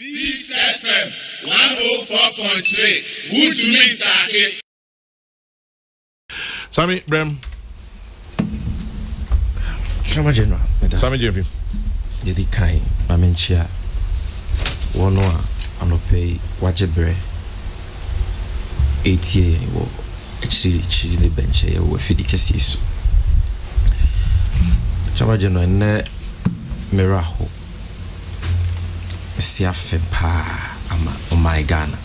Peace FM 104.3. Who to me take? Sammy Brem. Shama General. Sammy Jeffy. Yedi kai mamenchia. Wono anope wajebre. 80 wo actually the bench ye wo fidi kesi so. Shama General ne miraho. Sia fempa ama o my Ghana.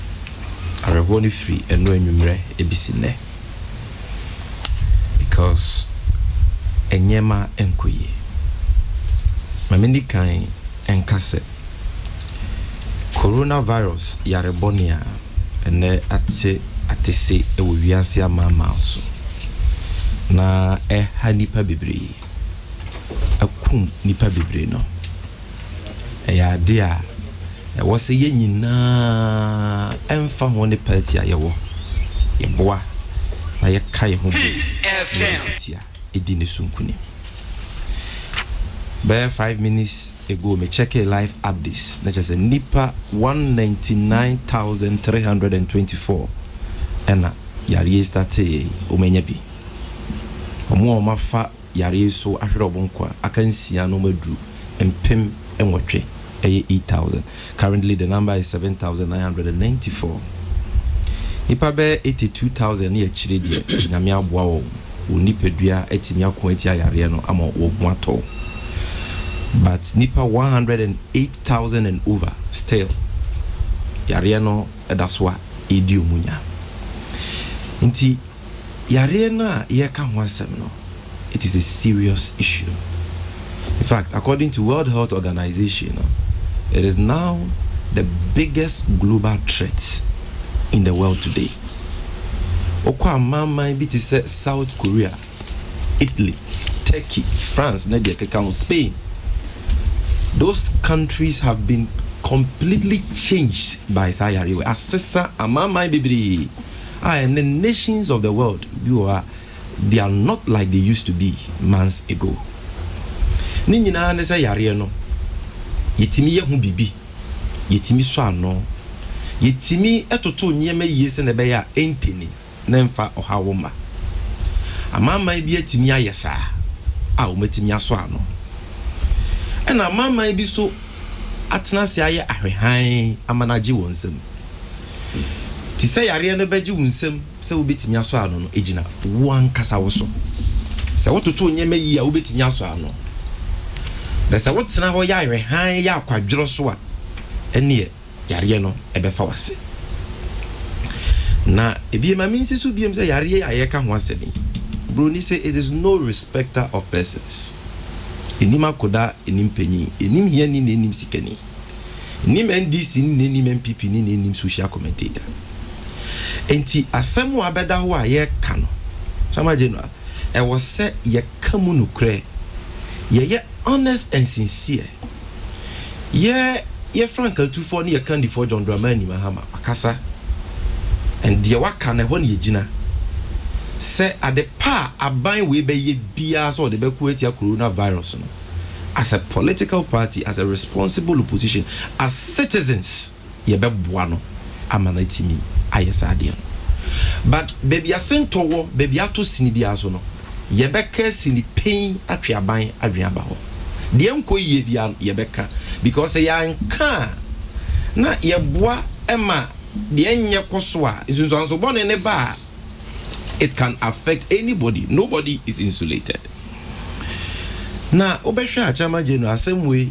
Araboni free eno enwumre ebisine. Because enyema enkoye. Mamindi kan enkase. Coronavirus yarebonia ene atese ewo wiase ama so. Na nipa bebre. Akum nipa bebre no. Ya dia was a nyina emfa ho ne party ayewo yeboa na ye kai ho tia edine sunkuni by 5 minutes ago me check a live updates na just a nipa 199,324 ena yare start omenya bi omo mafa yare so ahwere obonkwa akansia no maduru empem enwotwe 8,000. Currently, the number is 7,994. Nipa be 82,000 ni echire die nyame aboa wo onipedua etimi akoati ayare no ama wo ato. But nipa 108,000 and over still yare no that's why edi omunya. Nti yare na ye ka ho asem no, it is a serious issue. In fact, according to World Health Organization, it is now the biggest global threat in the world today. Okwa mama bi ti say South Korea, Italy, Turkey, France, Spain. Those countries have been completely changed by Sayari. Assessa amama bibiri. And the nations of the world, they are not like they used to be months ago. Ni nyina ne say yare no yetimi ye hu bibi yetimi so ano yetimi etoto nyema yie se ne be ya entini na mfa ohawoma amama bi yetimi ayesa a o metimi aso ano ena amama bi so atena se aye ahwehan amanaje wonsem ti se yare no beji wonsem se wo betimi aso ano no ejina wo ankasa wo so se wototo nyema yie a wo betimi aso ano. There's a what's now ya han ya kwadworo so a ene yare no ebefa wase na ebi ma min sisu biem say yare aye ka ho asemi broni say it is no respecter of persons enima koda enim panyi enim hia ni enim sikani enim NDC ni enim MPP ni enim social commentator enti asemu abeda ho aye ka no sama general e was say ye kamu no kre ye honest and sincere. Yeah, frank to for near candy for John Dramani Mahama, Akasa. And dear Wakana when ye jina. Say at the pa a bind we be ye bias or the Bequetia coronavirus. As a political party, as a responsible opposition, as citizens, ye be buano, amanitimi, ayesadian. But baby a sent to baby ato sinibiasono. Ye be curse in the pain at your bind adriabaho. The uncle ye bian yebeka because ya nka na yeboa ema the enye koswa is so born in a bar. It can affect anybody. Nobody is insulated. Na obesha chama general same way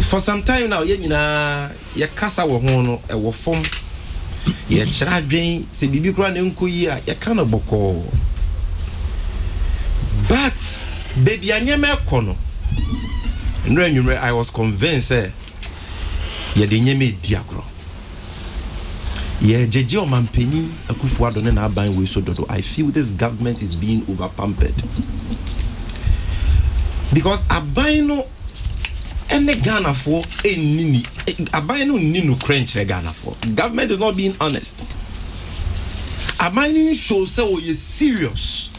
for some time now ye nyina ye kasa wo ho no e wo fom ye kira dwen se bibi kura ne nko yi a ye kana boko but baby anyeme kono nrenwumre I was convinced ye de nyeme diagro ye jeje o mampeni akufu adone na aban we so dodo. I feel this government is being over pampered because aban no ene Ghana for enini aban no ninu crunch Ghana for government is not being honest. Aban shows say we are serious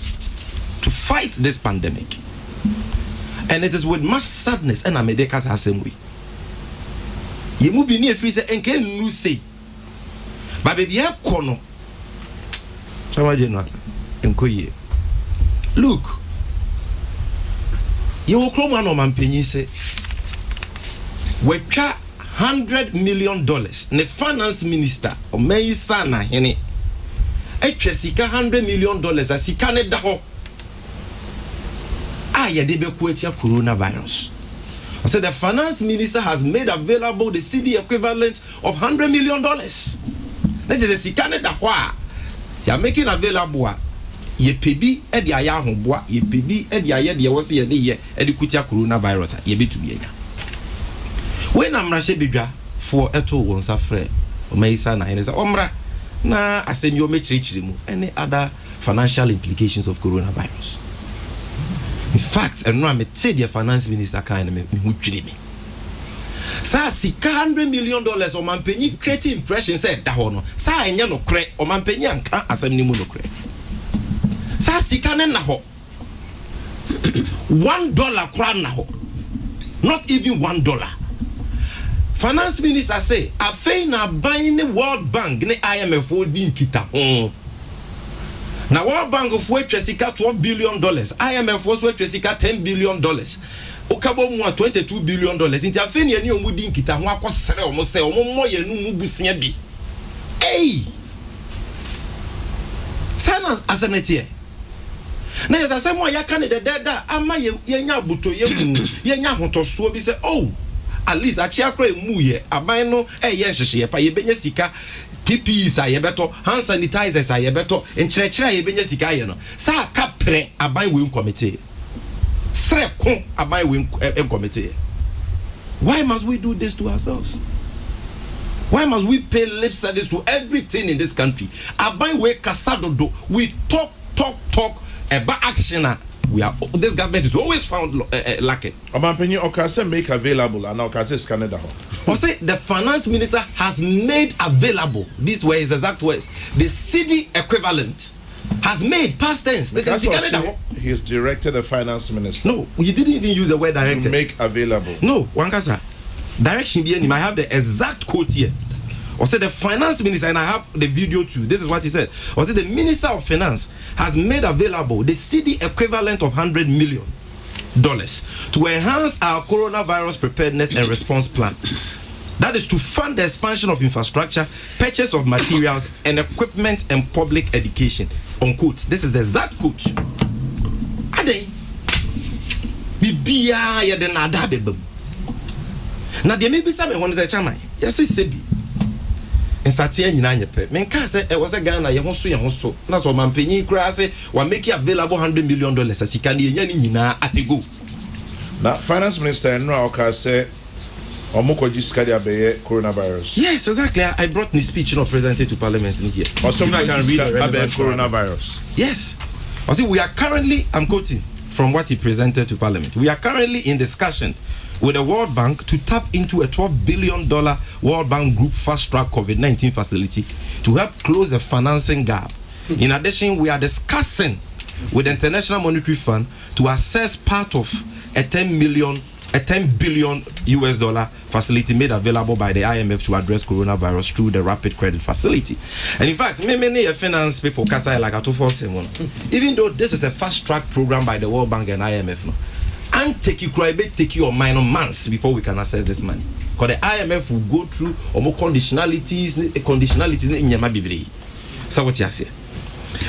to fight this pandemic. And it is with much sadness and Amedekas has same way. You move near freezer and can you say, but baby, I corner. Chama General, and look, you will come on man penny say, we try $100 million. The finance minister, or may sana, henny, sika $100 million, as he can't daho. Ya debe kwetia coronavirus. I said the finance minister has made available the CD equivalent of $100 million. That is a Canada wa. You are making available ye pebi e dia ya hoboa ye pebi e dia ye de wo se ye de ye e de kutia coronavirus ye betu bi enya. When am rahye bedwa for eto wonsa frɛ o maisa na ene say omra na asemi o mechirichiri mu any other financial implications of coronavirus. In fact, and now me say the finance minister kind me hu twiri me. Sa sika $100 million o man penyi create impression say da ho no. Sa enya no kre o man penyi anka asem ni mu no kre. Sa sika ne na ho. $1 kra na ho. Not even $1. Finance minister say afei na buying the World Bank ne IMF o din kita. Now World Bank of Westchester $12 billion, IMF was Westchester $10 billion. Okabo mu $22 billion. Inti afeni ani omudi nkita ho akosere omo se omo mo yenu mu busia bi. Hey! Sana asanete. Na yata se mo ya kan de deda ama ye nya buto ye mu ye nya hotoso bi se oh at least achi akra mu ye aban no ye nhehye pa ye benya sika PPEs a yebeto hand sanitizers a yebeto enkyerɛkyerɛ a yebenya sika ye no sa ka pre aban we committee sre ko aban we committee. Why must we do this to ourselves? Why must we pay lip service to everything in this country? Aban we kasadodo we talk about action. This government is always found lacking. Omanpenyi okase make available and okase scan it. I say the finance minister has made available. This way is exact words. The CD equivalent has made past tense. He has directed the finance minister. No, you didn't even use the word directed. To make available. No, Wankasa. Direction behind him. I have the exact quote here. Or say the finance minister, and I have the video too. This is what he said. Or say the minister of finance has made available the CD equivalent of $100 million to enhance our coronavirus preparedness and response plan. That is to fund the expansion of infrastructure, purchase of materials and equipment and public education. Unquote. This is the exact quote. Ade bibia ya de nada bebem. Na de maybe some one say chairman. Yes sebi. In Satia Nyanyepe, Menkase, it was a Ghana, Yahoso. That's what Mampenny Crase will make available $100 million as he can Yanina at the go. Now, Finance Minister Nwaka said, Omoko Jiskadia Beye coronavirus. Yes, exactly. I brought this speech presented to Parliament in here. Or something I can read about coronavirus. Yes. I see, we are currently, I'm quoting from what he presented to Parliament. We are currently in discussion with the World Bank to tap into a $12 billion World Bank Group fast-track COVID-19 facility to help close the financing gap. In addition, we are discussing with the International Monetary Fund to assess part of a $10 billion US dollar facility made available by the IMF to address coronavirus through the Rapid Credit Facility. And in fact, many finance people can say like even though this is a fast-track program by the World Bank and IMF, no, and take you or minor months before we can access this money. Because the IMF will go through more conditionalities in Yama Bibli. So what you say?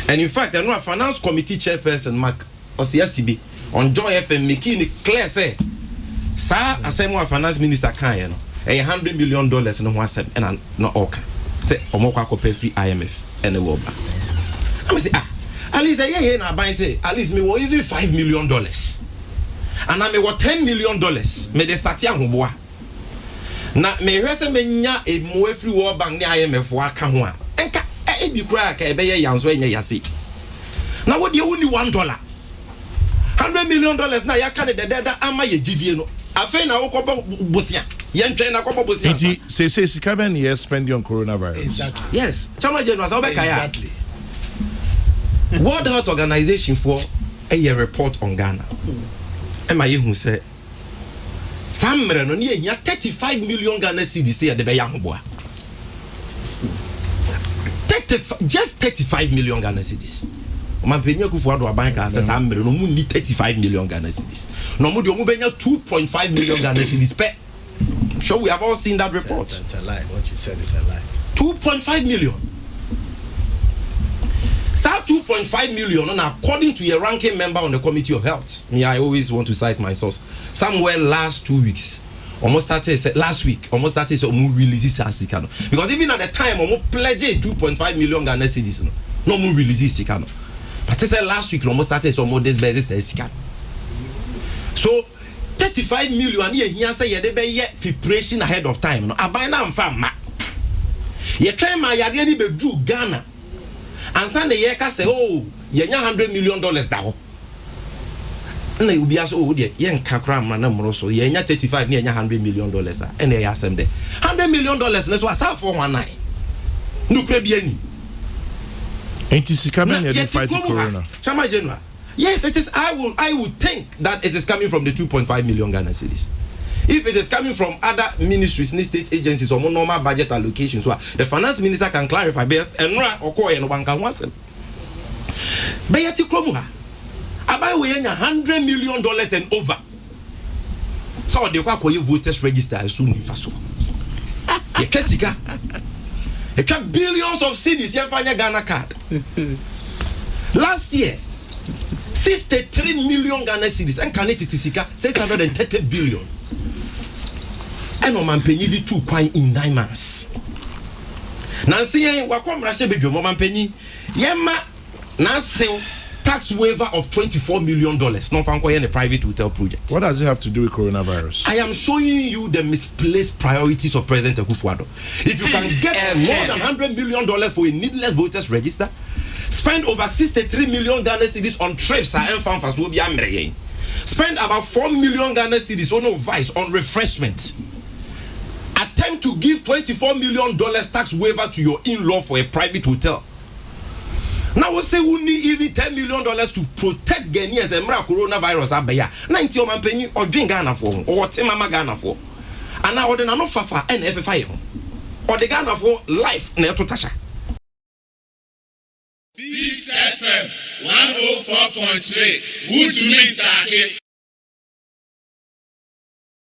And in fact, I know a finance committee chairperson, Mark Osiasibi, on Joy FM, making it clear say, sir, as a finance minister can, you know, $100 million in one set, and not all can. Say, Omoko pay free IMF and the World Bank. I say, at least say, at least me will even $5 million. And I may want $10 million. Me de start young boy. Na me rese me nya a more free World Bank ni IMF waka ho a. Enka e bi kura ka e be ye yanso enya yase. Na what you only $1. $100 million na ya ka de deda ama ye gidie no. Afei na wo kobo bosia. Ye ntwen na kobo bosia. Iti say sika ben ye spend on coronavirus. Exactly. Yes. Chama General so be kaya. Exactly. World Health Organization for a report on Ghana. Emma who said Some no near 35 million Ghana cedis say the Bayamboa. Just 35 million Ghana cedis. My penny go for a bank as I'm no need 35 million Ghana cedis. No more 2.5 million Ghana cedis. Sure, we have all seen that report. It's a lie. What you said is a lie. 2.5 million. So 2.5 million, according to a ranking member on the Committee of Health. Me, I always want to cite my source. Somewhere last 2 weeks, almost started last week, almost started so releases Sikano. Because even at the time, almost pledged 2.5 million Ghana cedis. No more releases Sikano. But they said last week, almost started so more this basis Sikano. So 35 million here say they be preparation ahead of time. No, abai na mfa ma. Ye claim my yare ni be do Ghana. And Sunday ye ka say oh, ye nya $100 million da ho. Na you be aso oh de ye nka kra ma na mro so ye nya 35 na ye nya $100 million ah. And ye asem de. $100 million na so asa 419. No kra bi ani. Ain't sika na ye fight corona. Chama General. Yes, it is. I would think that it is coming from the 2.5 million Ghana cedis. If it is coming from other ministries and state agencies or more normal budget allocations, so the finance minister can clarify. But and one can once. But yet you come about we $100 million and over. So the Kwakoye voters register as soon as possible. You can see billions of cedis. You find a Ghana card. Last year. 63 million Ghana cedis and Kaneti Tisika 630 billion. And on Mampenny the 2 quite in 9 months. Nancy Wakom Rasha Bejo Mampenny Yema Nassel tax waiver of $24 million. Not from a private hotel project. What does it have to do with coronavirus? I am showing you the misplaced priorities of President Akufo-Addo. If you can get more than $100 million for a needless voters register, spend over 63 million Ghana cedis on trips and fanfas will be amreye. Spend about 4 million Ghana cedis on vice on refreshment. Attempt to give $24 million tax waiver to your in-law for a private hotel. Now we say we need even $10 million to protect Ghanaians and coronavirus abaya. 90 man penny or drink Ghana for or Timama Ghana for. And now the no fafa and FFI or the Ghana for life near to Tasha. Peace FM 104.3. Good to meet you.